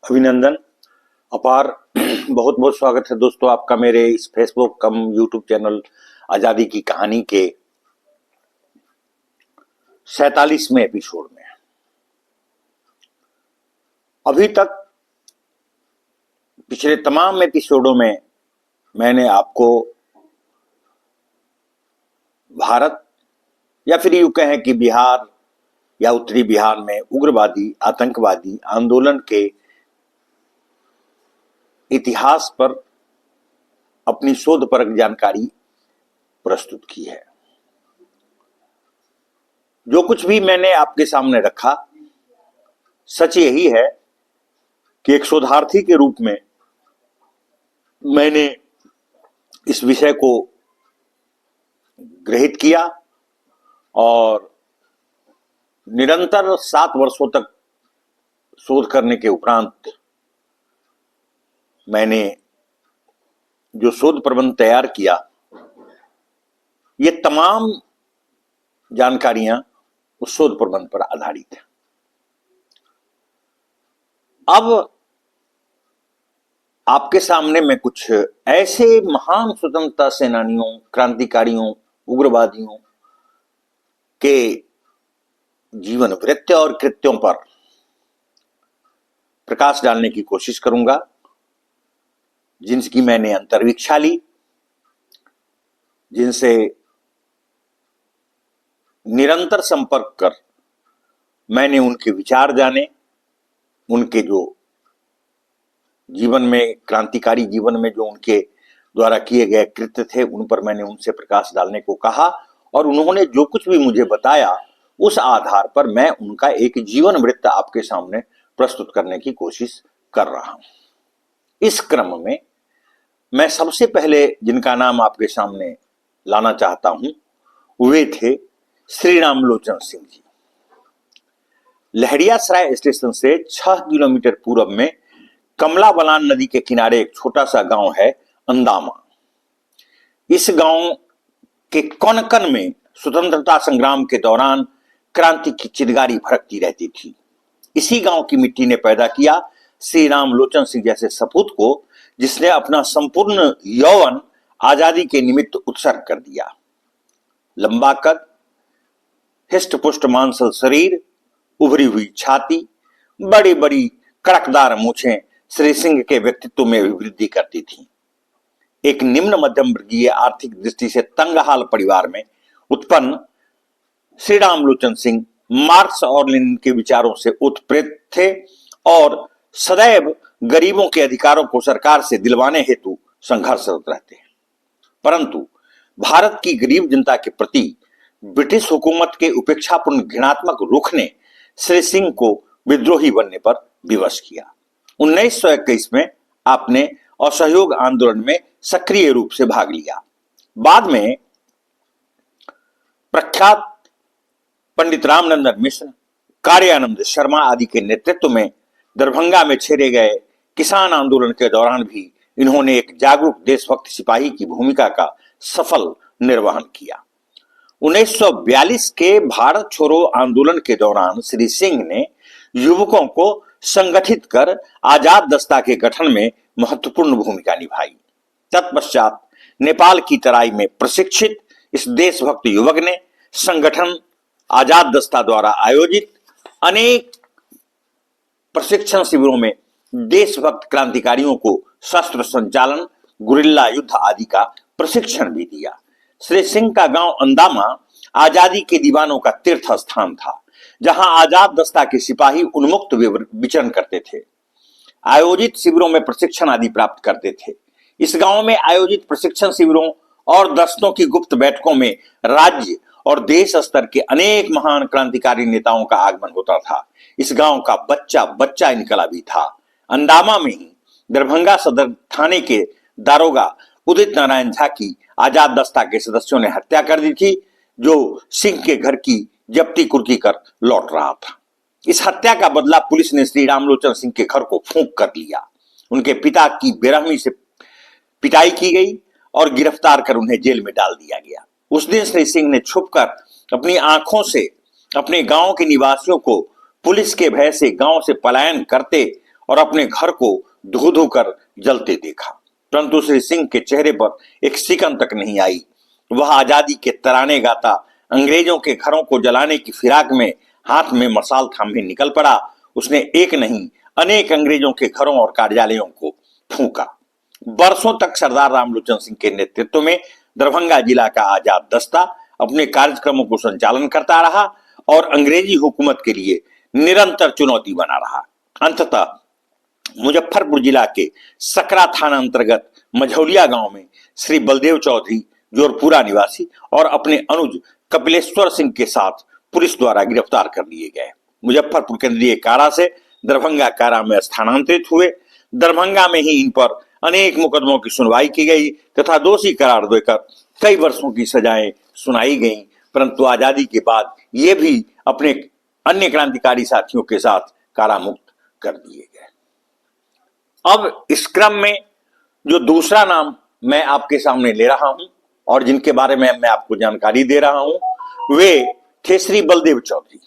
अभिनंदन अपार। बहुत बहुत स्वागत है दोस्तों आपका मेरे इस फेसबुक कम यूट्यूब चैनल आजादी की कहानी के 47वें एपिसोड में। अभी तक पिछले तमाम एपिसोडों में मैंने आपको भारत या फिर यूं कहें कि बिहार या उत्तरी बिहार में उग्रवादी आतंकवादी आंदोलन के इतिहास पर अपनी शोधपरक जानकारी प्रस्तुत की है। जो कुछ भी मैंने आपके सामने रखा, सच यही है कि एक शोधार्थी के रूप में मैंने इस विषय को ग्रहित किया और निरंतर 7 वर्षों तक शोध करने के उपरांत मैंने जो शोध प्रबंध तैयार किया, ये तमाम जानकारियां उस शोध प्रबंध पर आधारित है। अब आपके सामने मैं कुछ ऐसे महान स्वतंत्रता सेनानियों, क्रांतिकारियों, उग्रवादियों के जीवन वृत्त और कृत्यों पर प्रकाश डालने की कोशिश करूंगा, जिनकी मैंने अंतर्वीक्षा ली, जिनसे निरंतर संपर्क कर मैंने उनके विचार जाने, उनके जो जीवन में, क्रांतिकारी जीवन में जो उनके द्वारा किए गए कृत्य थे, उन पर मैंने उनसे प्रकाश डालने को कहा और उन्होंने जो कुछ भी मुझे बताया, उस आधार पर मैं उनका एक जीवन वृत्त आपके सामने प्रस्तुत करने की कोशिश कर रहा हूं। इस क्रम में मैं सबसे पहले जिनका नाम आपके सामने लाना चाहता हूं, वे थे श्री राम लोचन सिंह जी। लहरियासराय स्टेशन से 6 किलोमीटर पूर्व में कमला बलान नदी के किनारे एक छोटा सा गांव है अंदामा। इस गांव के कौन कन में स्वतंत्रता संग्राम के दौरान क्रांति की चिंगारी भड़कती रहती थी। इसी गांव की मिट्टी ने पैदा किया श्री राम लोचन सिंह जैसे सपूत को, जिसने अपना संपूर्ण यौवन आजादी के निमित्त उत्सर्ग कर दिया। लंबा कद, हिष्ट पुष्ट मांसल शरीर, उभरी हुई छाती, बड़ी बड़ी कड़कदार मूछें श्री सिंह के व्यक्तित्व में भी वृद्धि करती थीं। एक निम्न मध्यम वर्गीय, आर्थिक दृष्टि से तंगहाल परिवार में उत्पन्न श्री राम लोचन सिंह मार्क्स और लेनिन के विचारों से उत्प्रेरित थे और सदैव गरीबों के अधिकारों को सरकार से दिलवाने हेतु संघर्षरत रहते हैं। परंतु भारत की गरीब जनता के प्रति ब्रिटिश हुकूमत के उपेक्षापूर्ण घृणात्मक रुख ने श्री सिंह को विद्रोही बनने पर विवश किया। 1921 में आपने असहयोग आंदोलन में सक्रिय रूप से भाग लिया। बाद में प्रख्यात पंडित रामनंदन मिश्र, कार्यानंद शर्मा आदि के नेतृत्व में दरभंगा में छेड़े गए किसान आंदोलन के दौरान भी इन्होंने एक जागरूक देशभक्त सिपाही की भूमिका का सफल निर्वहन किया। 1942 के भारत छोड़ो आंदोलन के दौरान श्री सिंह ने युवकों को संगठित कर आजाद दस्ता के गठन में महत्वपूर्ण भूमिका निभाई। तत्पश्चात नेपाल की तराई में प्रशिक्षित इस देशभक्त युवक ने संगठन आजाद दस्ता द्वारा आयोजित अनेक प्रशिक्षण शिविरों में देशभक्त क्रांतिकारियों को शस्त्र संचालन, गुरिल्ला युद्ध आदि का प्रशिक्षण भी दिया। श्री सिंह का गांव अंदामा आजादी के दीवानों का तीर्थ स्थान था, जहां आजाद दस्ता के सिपाही उन्मुक्त विचरण करते थे, आयोजित शिविरों में प्रशिक्षण आदि प्राप्त करते थे। इस गांव में आयोजित प्रशिक्षण शिविरों और दस्तों की गुप्त बैठकों में राज्य और देश स्तर के अनेक महान क्रांतिकारी नेताओं का आगमन होता था। इस गांव का बच्चा बच्चा इनकलाबी था। अंदामा में ही दरभंगा सदर थाने के दारोगा उदित नारायण झा की आजाद दस्ता के सदस्यों ने हत्या कर दी थी, जो सिंह के घर की जब्ती कुर्की कर लौट रहा था। इस हत्या का बदला पुलिस ने श्री राम लोचन सिंह के घर को फूंक कर लिया। उनके पिता की बेरहमी से पिटाई की गई और गिरफ्तार कर उन्हें जेल में डाल दिया गया। उस दिन श्री सिंह ने छुपकर अपनी आंखों से अपने गांव के निवासियों को पुलिस के भय से गांव से पलायन करते और अपने घर को धो धो कर जलते देखा, परंतु श्री सिंह के चेहरे पर एक सिकन तक नहीं आई। वह आजादी के तराने गाता अंग्रेजों के घरों को जलाने की फिराक में हाथ में मसाल थामे निकल पड़ा। उसने एक नहीं अनेक अंग्रेजों के घरों और कार्यालयों को फूंका। बरसों तक सरदार रामलोचन सिंह के नेतृत्व में दरभंगा जिला का आजाद दस्ता अपने कार्यक्रमों को संचालन करता रहा और अंग्रेजी हुकूमत के लिए निरंतर चुनौती बना रहा। अंततः मुजफ्फरपुर जिला के सकरा थाना अंतर्गत मझौलिया गांव में श्री बलदेव चौधरी जोरपुरा निवासी और अपने अनुज कपिलेश्वर सिंह के साथ पुलिस द्वारा गिरफ्तार कर लिए गए। मुजफ्फरपुर केंद्रीय कारा से दरभंगा कारा में स्थानांतरित हुए। दरभंगा में ही इन पर अनेक मुकदमों की सुनवाई की गई तथा दोषी करार देकर कई वर्षों की सजाएं सुनाई गईं, परंतु आजादी के बाद ये भी अपने अन्य क्रांतिकारी साथियों के साथ कारामुक्त कर दिए गए। अब इस क्रम में जो दूसरा नाम मैं आपके सामने ले रहा हूं और जिनके बारे में मैं आपको जानकारी दे रहा हूं वे थे श्री बलदेव चौधरी।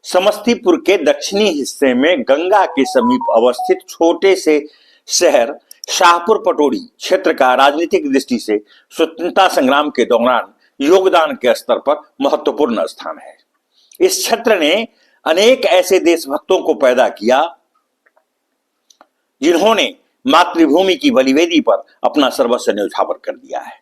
समस्तीपुर के दक्षिणी हिस्से में गंगा के समीप अवस्थित छोटे से शहर शाहपुर पटोरी क्षेत्र का राजनीतिक दृष्टि से स्वतंत्रता संग्राम के दौरान योगदान के स्तर पर महत्वपूर्ण स्थान है। इस क्षेत्र ने अनेक ऐसे देशभक्तों को पैदा किया जिन्होंने मातृभूमि की बलिवेदी पर अपना सर्वस्व न्यौछावर कर दिया है।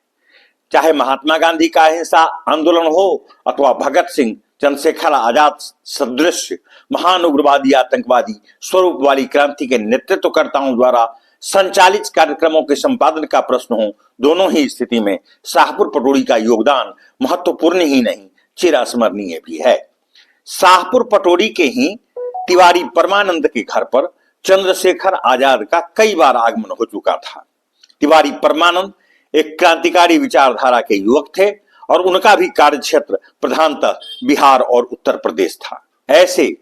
चाहे महात्मा गांधी का अहिंसा आंदोलन हो अथवा भगत सिंह, चंद्रशेखर आजाद सदृश महान उग्रवादी आतंकवादी स्वरूप वाली क्रांति के नेतृत्वकर्ताओं द्वारा संचालित कार्यक्रमों के संपादन का प्रश्न हो, दोनों ही स्थिति में शाहपुर पटोरी का योगदान महत्वपूर्ण ही नहीं चिरस्मरणीय भी है। शाहपुर पटोरी के ही तिवारी परमानंद के घर पर चंद्रशेखर आजाद का कई बार आगमन हो चुका था। तिवारी परमानंद एक क्रांतिकारी विचारधारा के युवक थे और उनका भी कार्यक्षेत्र प्रधानतः बिहार और उत्तर प्रदेश था। ऐसे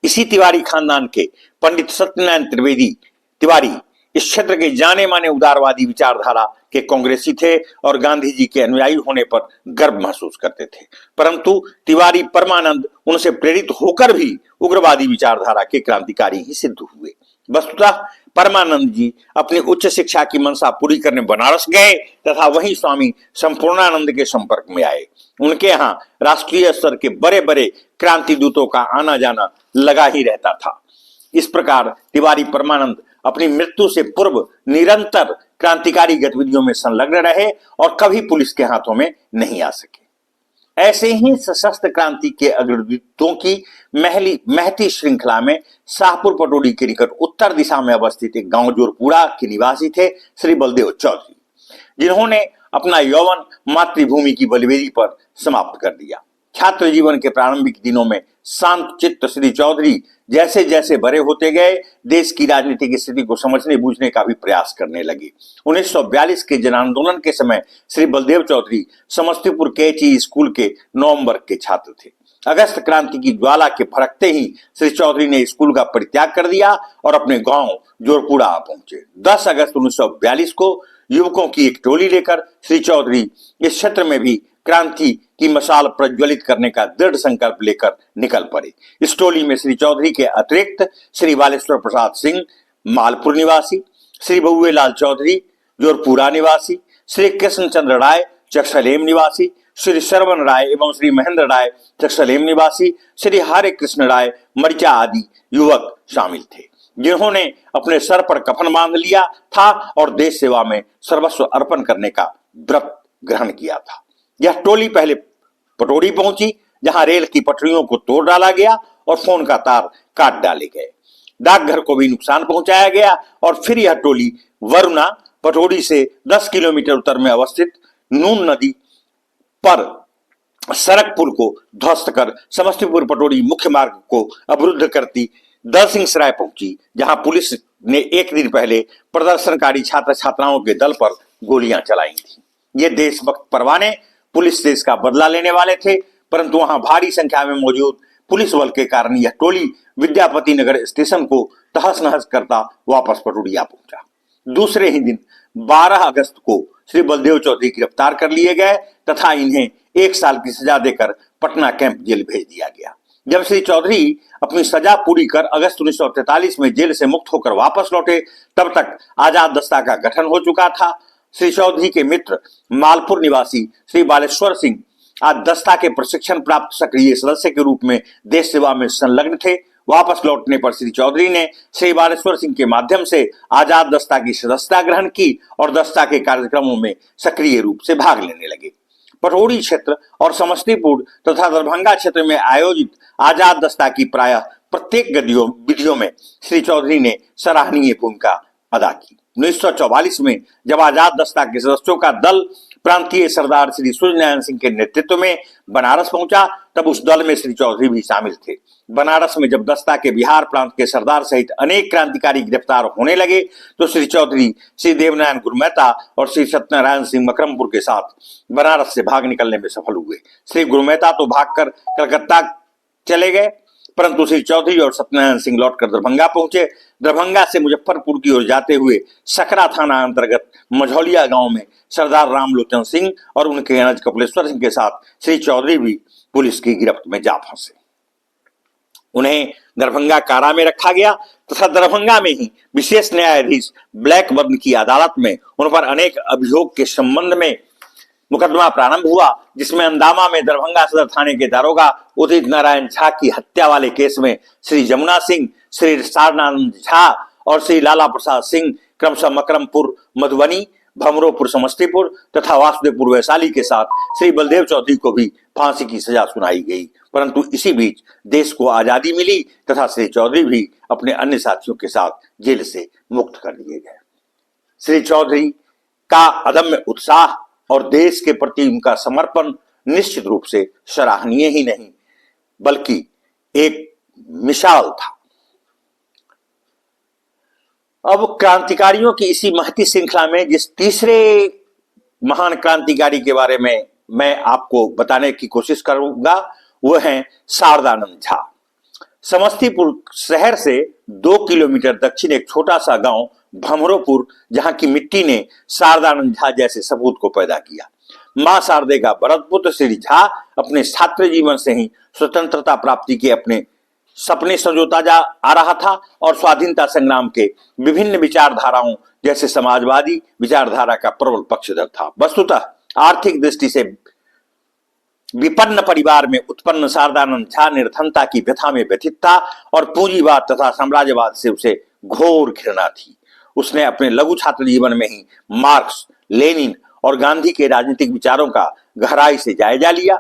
इसी तिवारी खानदान के पंडित सत्यनारायण त्रिवेदी तिवारी इस क्षेत्र के जाने माने उदारवादी विचारधारा के कांग्रेसी थे और गांधी जी के अनुयायी होने पर गर्व महसूस करते थे, परंतु तिवारी परमानंद उनसे प्रेरित होकर भी उग्रवादी विचारधारा के क्रांतिकारी ही सिद्ध हुए। वस्तुतः परमानंद जी अपनी उच्च शिक्षा की मंशा पूरी करने बनारस गए तथा वहीं स्वामी संपूर्णानंद के संपर्क में आए। उनके यहाँ राष्ट्रीय स्तर के बड़े बड़े क्रांति दूतों का आना जाना लगा ही रहता था। इस प्रकार तिवारी परमानंद अपनी मृत्यु से पूर्व निरंतर क्रांतिकारी गतिविधियों में संलग्न रहे और कभी पुलिस के हाथों में नहीं आ सके। ऐसे ही सशस्त्र क्रांति के अग्रदूतों की महती श्रृंखला में शाहपुर पटोरी के निकट उत्तर दिशा में अवस्थित एक गांव जोरपुरा के निवासी थे श्री बलदेव चौधरी, जिन्होंने अपना यौवन मातृभूमि की बलिवेदी पर समाप्त कर दिया। छात्र जीवन के प्रारंभिक दिनों में शांत चित्त श्री चौधरी जैसे जैसे बड़े होते गए, देश की राजनीतिक स्थिति को समझने बूझने का भी प्रयास करने लगे। 1942 के जन आंदोलन के समय श्री बलदेव चौधरी समस्तीपुर के स्कूल के नवंबर के छात्र थे। अगस्त क्रांति की ज्वाला के भड़कते ही श्री चौधरी ने स्कूल का परित्याग कर दिया और अपने गांव जोरपुरा पहुंचे। 10 अगस्त 1942 को युवकों की एक टोली लेकर श्री चौधरी इस क्षेत्र में भी क्रांति की मशाल प्रज्वलित करने का दृढ़ संकल्प लेकर निकल पड़े। इस टोली में श्री चौधरी के अतिरिक्त श्री बालेश्वर प्रसाद सिंह मालपुर निवासी, श्री बहुएलाल चौधरी जोरपुरा निवासी, श्री कृष्णचंद्र राय चकसलेम निवासी, श्री श्रवण राय एवं श्री महेंद्र राय चकसलेम निवासी, श्री हरे कृष्ण राय मरिचा आदि युवक शामिल थे, जिन्होंने अपने सर पर कफन बांध लिया था और देश सेवा में सर्वस्व अर्पण करने का व्रत ग्रहण किया था। यह टोली पहले पटोरी पहुंची, जहां रेल की पटरियों को तोड़ डाला गया और फोन का तार काट डाले गए। डाकघर को भी नुकसान पहुंचाया गया और फिर यह टोली वरुणा पटोरी से 10 किलोमीटर उत्तर में अवस्थित नून नदी पर सड़क पुल को ध्वस्त कर समस्तीपुर पटोरी मुख्य मार्ग को अवरुद्ध करती दलसिंह सराय पहुंची, जहां पुलिस ने एक दिन पहले प्रदर्शनकारी छात्र छात्राओं के दल पर गोलियां चलाई थी। ये देशभक्त परवाने पुलिस से इसका बदला लेने वाले थे, परंतु वहां भारी संख्या में मौजूद पुलिस बल के कारण यह टोली विद्यापति नगर स्टेशन को तहस नहस करता वापस पटोरिया पहुंचा। दूसरे ही दिन 12 अगस्त को श्री बलदेव चौधरी गिरफ्तार कर लिए गए तथा इन्हें 1 साल की सजा देकर पटना कैंप जेल भेज दिया गया। जब श्री चौधरी अपनी सजा पूरी कर अगस्त 1943 में जेल से मुक्त होकर वापस लौटे, तब तक आजाद दस्ता का गठन हो चुका था। श्री चौधरी के मित्र मालपुर निवासी श्री बालेश्वर सिंह आज दस्ता के प्रशिक्षण प्राप्त सक्रिय सदस्य के रूप में देश सेवा में संलग्न थे। वापस लौटने पर श्री चौधरी ने श्री बालेश्वर सिंह के माध्यम से आजाद दस्ता की सदस्यता ग्रहण की और दस्ता के कार्यक्रमों में सक्रिय रूप से भाग लेने लगे। पटौड़ी क्षेत्र और समस्तीपुर तथा दरभंगा क्षेत्र में आयोजित आजाद दस्ता की प्रायः प्रत्येक विधियों में श्री चौधरी ने सराहनीय भूमिका अदा की। 1944 में जब आजाद दस्ता के सदस्यों का दल प्रांतीय सरदार श्री सूर्यनारायण सिंह के नेतृत्व में बनारस पहुंचा, तब उस दल में श्री चौधरी भी शामिल थे। बनारस में जब दस्ता के बिहार प्रांत के सरदार सहित अनेक क्रांतिकारी गिरफ्तार होने लगे, तो श्री चौधरी श्री देवनारायण गुरुमेहता और श्री सत्यनारायण सिंह मकरमपुर के साथ बनारस से भाग निकलने में सफल हुए। श्री गुरुमेहता तो भागकर कलकत्ता चले गए, परंतु श्री चौधरी और सत्यनारायण सिंह लौटकर दरभंगा पहुंचे। दरभंगा से मुजफ्फरपुर की ओर जाते हुए सकरा थाना अंतर्गत मझौलिया गांव में सरदार रामलोचन सिंह और उनके अनज कपिलेश्वर सिंह के साथ श्री चौधरी भी पुलिस की गिरफ्त में जा फंसे। उन्हें दरभंगा कारा में रखा गया तथा दरभंगा में ही विशेष न्यायाधीश ब्लैकबर्न की अदालत में उन पर अनेक अभियोग के संबंध में मुकदमा प्रारंभ हुआ, जिसमें अंदामा में दरभंगा सदर थाने के दारोगा उदित नारायण झा की हत्या वाले केस में श्री जमुना सिंह, श्री सारनाथ झा और श्री लाला प्रसाद सिंह क्रमशः मकरमपुर मधुबनी, भमरोपुर समस्तीपुर तथा वासुदेवपुर वैशाली के साथ श्री बलदेव चौधरी को भी फांसी की सजा सुनाई गई। परंतु इसी बीच देश को आजादी मिली तथा श्री चौधरी भी अपने अन्य साथियों के साथ जेल से मुक्त कर दिए गए। श्री चौधरी का अदम्य उत्साह और देश के प्रति उनका समर्पण निश्चित रूप से सराहनीय ही नहीं बल्कि एक मिसाल था। अब क्रांतिकारियों की इसी महती श्रृंखला में जिस तीसरे महान क्रांतिकारी के बारे में मैं आपको बताने की कोशिश करूंगा वह है शारदानंद झा। समस्तीपुर शहर से 2 किलोमीटर दक्षिण एक छोटा सा गांव भमरोपुर, जहां की मिट्टी ने शारदानंद झा जैसे सपूत को पैदा किया। मां शारदे का भरत पुत्र श्री झा अपने छात्र जीवन से ही स्वतंत्रता प्राप्ति के अपने सपने संजोता जा आ रहा था और स्वाधीनता संग्राम के विभिन्न विचारधाराओं जैसे समाजवादी विचारधारा का प्रबल पक्षधर था। वस्तुतः आर्थिक दृष्टि से विपन्न परिवार में उत्पन्न शारदानंद झा निर्धनता की व्यथा में व्यथित था और पूंजीवाद तथा साम्राज्यवाद से उसे घोर घृणा थी। उसने अपने लघु छात्र जीवन में ही मार्क्स, लेनिन और गांधी के राजनीतिक विचारों का गहराई से जायजा लिया।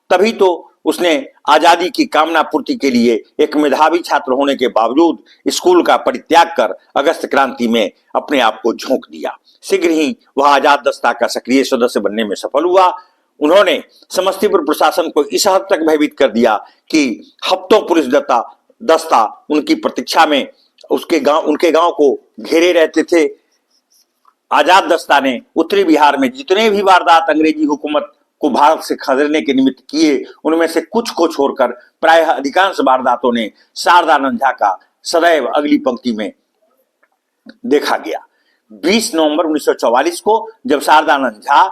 तभी तो उसने आजादी की कामना पूर्ति के लिए एक मेधावी छात्र होने के बावजूद स्कूल का परित्याग कर अगस्त क्रांति में अपने आप को झोंक दिया। शीघ्र ही वह आजाद दस्ता का सक्रिय सदस्य बनने में सफल हुआ। उन्होंने समस्तीपुर प्रशासन को इस हद तक भयभीत कर दिया कि हफ्तों पुलिस दस्ता उनकी प्रतीक्षा में उनके गांव को घेरे रहते थे। आजाद दस्ता ने उत्तरी बिहार में जितने भी वारदात अंग्रेजी हुकूमत को भारत से खदेड़ने के निमित्त किए, उनमें से कुछ को छोड़कर प्रायः अधिकांश वारदातों ने शारदानंद झा का सदैव अगली पंक्ति में देखा गया। 20 नवंबर 1944 को जब शारदानंद झा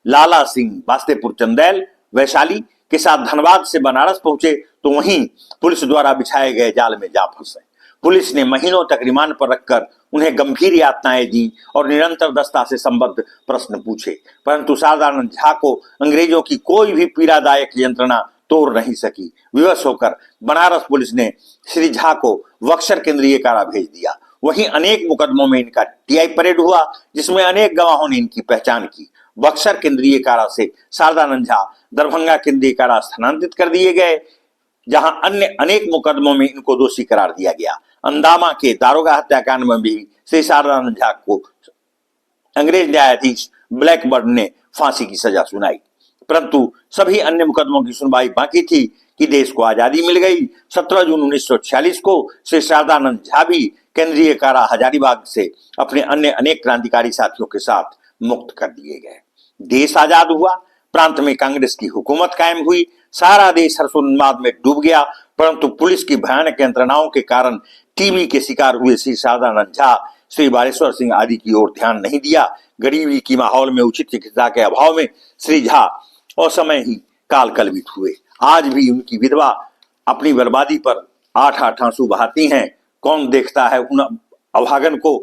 लाला सिंह वासुदेवपुर चंदेल वैशाली के साथ धनबाद से बनारस पहुंचे तो वहीं पुलिस द्वारा बिछाए गए जाल में जा फंसे। पुलिस ने महीनों तक रिमांड पर रखकर उन्हें गंभीर यातनाएं दी और निरंतर दस्ता से संबद्ध प्रश्न पूछे, परंतु शारदानंद झा को अंग्रेजों की कोई भी पीड़ादायक यंत्रणा तोड़ नहीं सकी। विवश होकर बनारस पुलिस ने श्री झा को बक्सर केंद्रीय कारा भेज दिया। वहीं अनेक मुकदमों में इनका टीआई परेड हुआ, जिसमें अनेक गवाहों ने इनकी पहचान की। बक्सर केंद्रीय कारा से शारदानंद झा दरभंगा केंद्रीय कारा स्थानांतरित कर दिए गए, जहां अन्य अनेक मुकदमों में इनको दोषी करार दिया गया। अंदामा के दारोगा हत्याकांड में भी श्री शारदानंद झा को अंग्रेज न्यायाधीश ब्लैकबर्न ने फांसी की सजा सुनाई, परंतु सभी अन्य मुकदमों की सुनवाई बाकी थी कि देश को आजादी मिल गई। 17 जून 1946 को श्री शारदानंद झा भी केंद्रीय कारा हजारीबाग से अपने अन्य अनेक क्रांतिकारी साथियों के साथ मुक्त कर दिए गए। देश आजाद हुआ, प्रांत में कांग्रेस की हुकूमत कायम हुई, सारा देश हर्षोन्माद में डूब गया, परंतु पुलिस की भयानक यंत्रणाओं के कारण टीबी के शिकार हुए श्री शारदानंद झा, श्री बालेश्वर सिंह आदि की ओर ध्यान नहीं दिया। गरीबी की माहौल में उचित चिकित्सा के अभाव में श्री झा असमय ही काल कलवित हुए। आज भी उनकी विधवा अपनी बर्बादी पर आठ आठ आंसू बहाती हैं। कौन देखता है उन अभागन को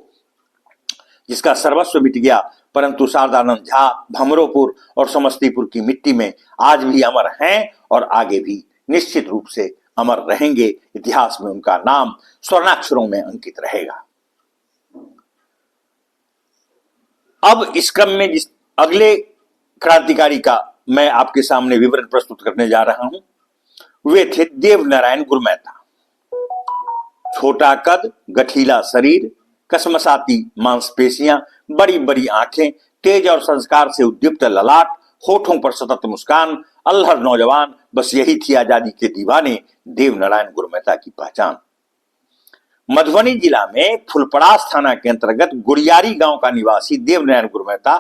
जिसका सर्वस्व मिट गया, परंतु शारदानंद झा भमरोपुर और समस्तीपुर की मिट्टी में आज भी अमर हैं और आगे भी निश्चित रूप से अमर रहेंगे। इतिहास में उनका नाम स्वर्णाक्षरों में अंकित रहेगा। अब इस क्रम में जिस अगले क्रांतिकारी का मैं आपके सामने विवरण प्रस्तुत करने जा रहा हूं, वे थे देवनारायण गुरमेता। छोटा कद, गठीला शरीर, कसमसाती मांसपेशियां, बड़ी बड़ी आंखें, तेज और संस्कार से उद्दीप्त ललाट, होठों पर सतत मुस्कान, अल्हड़ नौजवान, बस यही थी आजादी के दीवाने देवनारायण गुरमेता की पहचान। मधुबनी जिला में फुलपरास थाना के अंतर्गत गुड़ियारी गांव का निवासी देवनारायण गुरमेता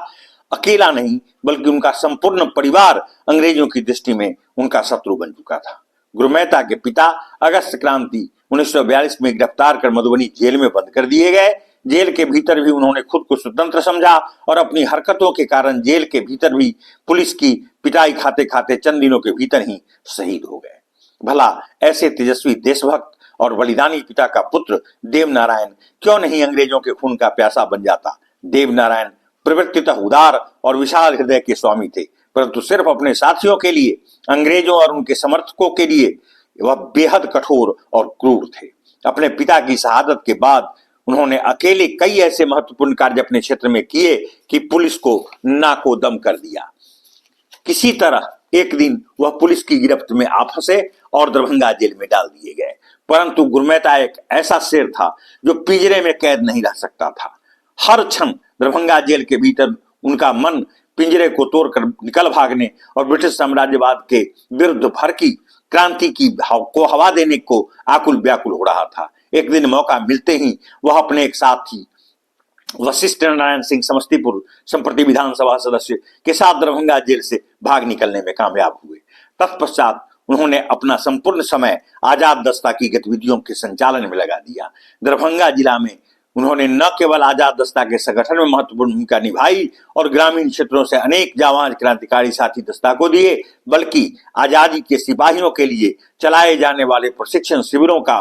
अकेला नहीं बल्कि उनका संपूर्ण परिवार अंग्रेजों की दृष्टि में उनका शत्रु बन चुका था। गुरमेता के पिता अगस्त क्रांति 1942 में गिरफ्तार कर मधुबनी जेल में बंद कर दिए गए। जेल के भीतर भी उन्होंने खुद को स्वतंत्र समझा और अपनी हरकतों के कारण जेल के भीतर भी पुलिस की पिटाई खाते खाते चंद दिनों के भीतर ही शहीद हो गए। भला ऐसे तेजस्वी देशभक्त और बलिदानी पिता का पुत्र देवनारायण क्यों नहीं अंग्रेजों के खून का प्यासा बन जाता। देवनारायण प्रवृत्तितः उदार और विशाल हृदय के स्वामी थे, परंतु सिर्फ अपने साथियों के लिए, अंग्रेजों और उनके समर्थकों के लिए वह बेहद कठोर और क्रूर थे। अपने पिता की शहादत के बाद उन्होंने अकेले कई ऐसे महत्वपूर्ण कार्य अपने क्षेत्र में किए कि पुलिस को नाको दम कर दिया। किसी तरह एक दिन वह पुलिस की गिरफ्त में आ फंसे और दरभंगा जेल में डाल दिए गए। परंतु गुरमेता एक ऐसा शेर था जो पिंजरे में कैद नहीं रह सकता था। हर क्षण दरभंगा जेल के भीतर उनका मन पिंजरे को तोड़कर निकल भागने और ब्रिटिश साम्राज्यवाद के विरुद्ध भड़की क्रांति की को हवा देने को आकुल व्याकुल हो रहा था। एक दिन मौका मिलते ही वह अपने एक साथी वशिष्ठ नारायण सिंह समस्तीपुर संप्रति विधानसभा सदस्य के साथ दरभंगा जेल से भाग निकलने में कामयाब हुए। तत्पश्चात उन्होंने अपना संपूर्ण समय आजाद दस्ता की गतिविधियों के संचालन में लगा दिया। दरभंगा जिला में उन्होंने न केवल आजाद दस्ता के संगठन में महत्वपूर्ण भूमिका निभाई और ग्रामीण क्षेत्रों से अनेक जाबाज क्रांतिकारी साथी दस्ता को दिए, बल्कि आजादी के सिपाहियों के लिए चलाए जाने वाले प्रशिक्षण शिविरों का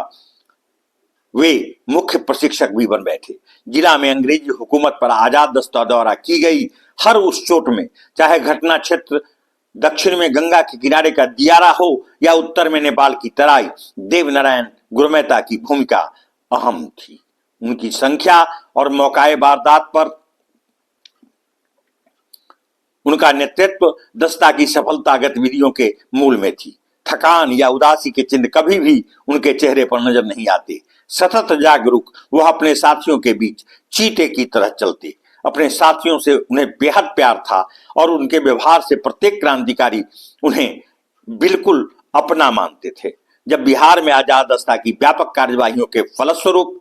वे मुख्य प्रशिक्षक भी बन बैठे। जिला में अंग्रेजी हुकूमत पर आजाद दस्ता द्वारा की गई हर उस चोट में, चाहे घटना क्षेत्र दक्षिण में गंगा के किनारे का दियारा हो या उत्तर में नेपाल की तराई, देवनारायण गुरमेता की भूमिका अहम थी। उनकी संख्या और मौकाए वारदात पर उनका नेतृत्व दस्ता की सफलता गतिविधियों के मूल में थी। थकान या उदासी के चिन्ह कभी भी उनके चेहरे पर नजर नहीं आते। सतत जागरूक वह अपने साथियों के बीच चीते की तरह चलते। अपने साथियों से उन्हें बेहद प्यार था और उनके व्यवहार से प्रत्येक क्रांतिकारी उन्हें बिल्कुल अपना मानते थे। जब बिहार में आजाद दस्ता की व्यापक कार्यवाहियों के फलस्वरूप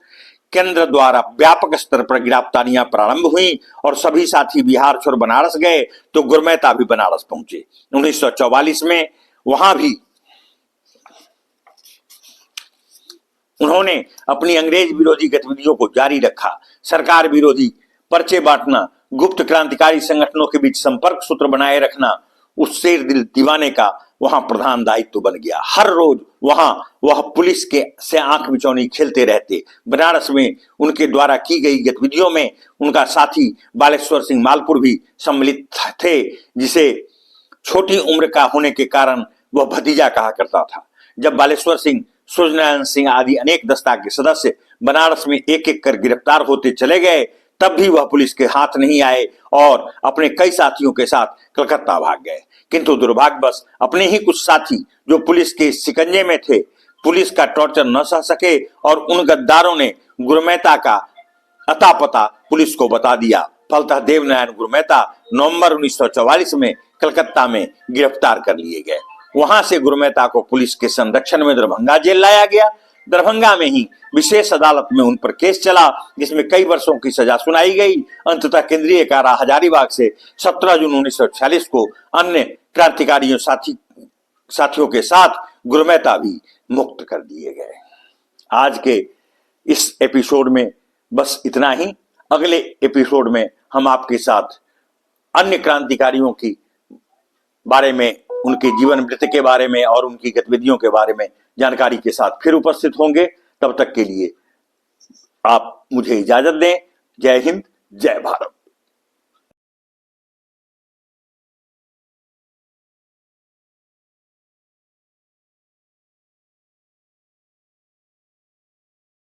केंद्र द्वारा व्यापक स्तर पर गिरफ्तारियां प्रारंभ हुई और सभी साथी बिहार छोड़ बनारस गए, तो गुरमेता भी बनारस पहुंचे। 1944 में वहां भी उन्होंने अपनी अंग्रेज विरोधी गतिविधियों को जारी रखा। सरकार विरोधी पर्चे बांटना, गुप्त क्रांतिकारी संगठनों के बीच संपर्क सूत्र बनाए रखना उस शेर दिल दीवाने का वहां प्रधान दायित्व बन गया। हर रोज वहां वह पुलिस के से आंख मिचौनी खेलते रहते। बनारस में उनके द्वारा की गई गतिविधियों में उनका साथी बालेश्वर सिंह मालपुर भी सम्मिलित थे, जिसे छोटी उम्र का होने के कारण वह भतीजा कहा करता था। जब बालेश्वर सिंह, सूर्यनारायण सिंह आदि अनेक दस्ता के सदस्य बनारस में एक एक कर गिरफ्तार होते चले गए, तब भी वह पुलिस के हाथ नहीं आए और अपने कई साथियों के साथ कलकत्ता भाग गए। किंतु दुर्भाग्यवश अपने ही कुछ साथी जो पुलिस के शिकंजे में थे, पुलिस का टॉर्चर न सह सके और उन गद्दारों ने गुरमेता का अता पता पुलिस को बता दिया। फलतः देवनारायण गुरमेता नवंबर 1944 में कलकत्ता में गिरफ्तार कर लिए गए। वहां से गुरमेता को पुलिस के संरक्षण में दरभंगा जेल लाया गया। दरभंगा में ही विशेष अदालत में उन पर केस चला, जिसमें कई वर्षों की सजा सुनाई गई। अंततः केंद्रीय कारा हजारीबाग से 17 जून 1946 को अन्य क्रांतिकारियों साथियों के साथ गुरमेता भी मुक्त कर दिए गए। आज के इस एपिसोड में बस इतना ही। अगले एपिसोड में हम आपके साथ अन्य क्रांतिकारियों की बारे में उनके जीवन वृत्त के बारे में और उनकी गतिविधियों के बारे में जानकारी के साथ फिर उपस्थित होंगे। तब तक के लिए आप मुझे इजाजत दें। जय हिंद, जय भारत।